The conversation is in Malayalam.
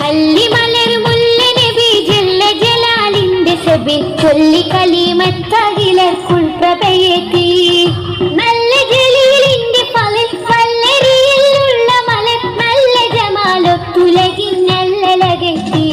അല്ലി മലർ മുല്ല നബി ജല്ല ജലാലിന്റെ സബിൽ ചൊല്ലി കലിമത്തകിലർക്കുൾ പ്രഭയേറ്റി നല്ല ജലീലിന്റെ പകൽ പല്ലരിയിലുള്ള മലർ നല്ല ജമാലൊത്തുലകിൻ നല്ലലകെത്തി